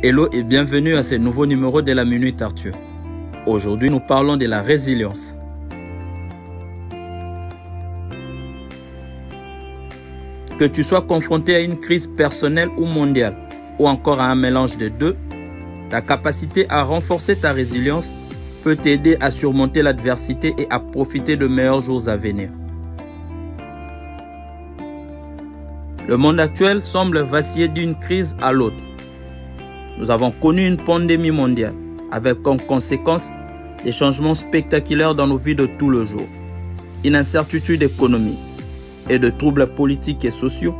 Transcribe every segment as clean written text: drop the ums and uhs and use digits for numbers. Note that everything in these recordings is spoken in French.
Hello et bienvenue à ce nouveau numéro de la Minute Arthur. Aujourd'hui, nous parlons de la résilience. Que tu sois confronté à une crise personnelle ou mondiale, ou encore à un mélange des deux, ta capacité à renforcer ta résilience peut t'aider à surmonter l'adversité et à profiter de meilleurs jours à venir. Le monde actuel semble vaciller d'une crise à l'autre. Nous avons connu une pandémie mondiale, avec comme conséquence des changements spectaculaires dans nos vies de tout le jour, une incertitude économique et de troubles politiques et sociaux,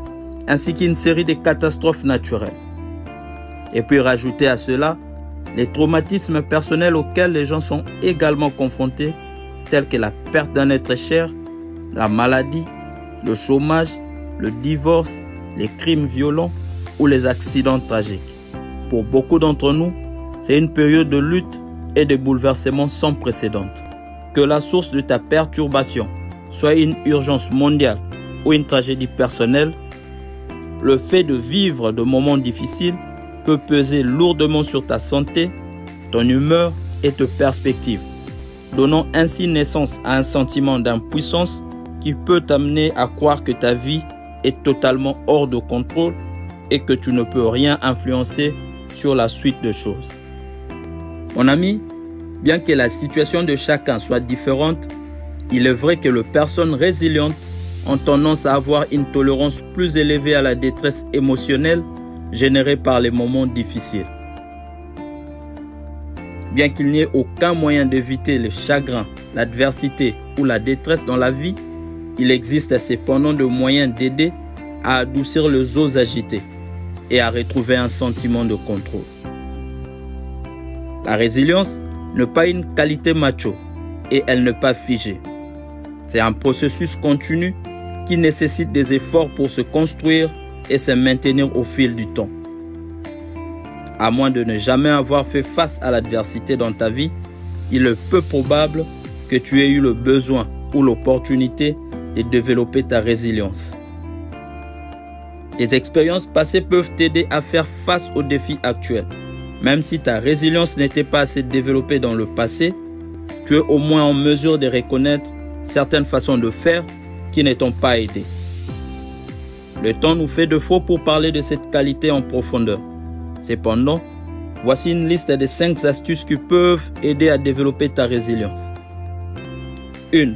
ainsi qu'une série de catastrophes naturelles. Et puis rajouter à cela les traumatismes personnels auxquels les gens sont également confrontés, tels que la perte d'un être cher, la maladie, le chômage, le divorce, les crimes violents ou les accidents tragiques. Pour beaucoup d'entre nous, c'est une période de lutte et de bouleversement sans précédent. Que la source de ta perturbation soit une urgence mondiale ou une tragédie personnelle, le fait de vivre de moments difficiles peut peser lourdement sur ta santé, ton humeur et tes perspectives, donnant ainsi naissance à un sentiment d'impuissance qui peut t'amener à croire que ta vie est totalement hors de contrôle et que tu ne peux rien influencer sur la suite de choses. Mon ami, bien que la situation de chacun soit différente, il est vrai que les personnes résilientes ont tendance à avoir une tolérance plus élevée à la détresse émotionnelle générée par les moments difficiles. Bien qu'il n'y ait aucun moyen d'éviter le chagrin, l'adversité ou la détresse dans la vie, il existe cependant des moyens d'aider à adoucir les eaux agitées et à retrouver un sentiment de contrôle. La résilience n'est pas une qualité macho et elle n'est pas figée. C'est un processus continu qui nécessite des efforts pour se construire et se maintenir au fil du temps. À moins de ne jamais avoir fait face à l'adversité dans ta vie, il est peu probable que tu aies eu le besoin ou l'opportunité de développer ta résilience. Tes expériences passées peuvent t'aider à faire face aux défis actuels. Même si ta résilience n'était pas assez développée dans le passé, tu es au moins en mesure de reconnaître certaines façons de faire qui ne t'ont pas aidé. Le temps nous fait défaut pour parler de cette qualité en profondeur. Cependant, voici une liste de 5 astuces qui peuvent aider à développer ta résilience. 1.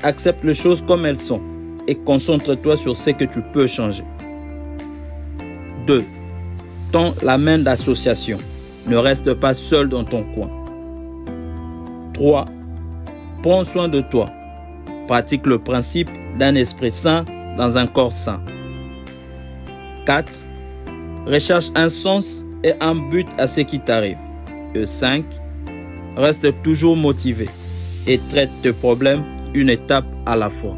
Accepte les choses comme elles sont et concentre-toi sur ce que tu peux changer. 2. Tends la main d'association. Ne reste pas seul dans ton coin. 3. Prends soin de toi. Pratique le principe d'un esprit sain dans un corps sain. 4. Recherche un sens et un but à ce qui t'arrive. Et 5. Reste toujours motivé et traite tes problèmes une étape à la fois.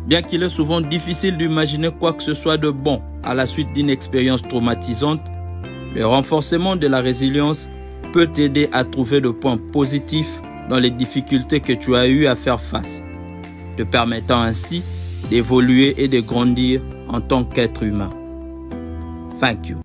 Bien qu'il est souvent difficile d'imaginer quoi que ce soit de bon à la suite d'une expérience traumatisante, le renforcement de la résilience peut t'aider à trouver des points positifs dans les difficultés que tu as eu à faire face, te permettant ainsi d'évoluer et de grandir en tant qu'être humain. Thank you.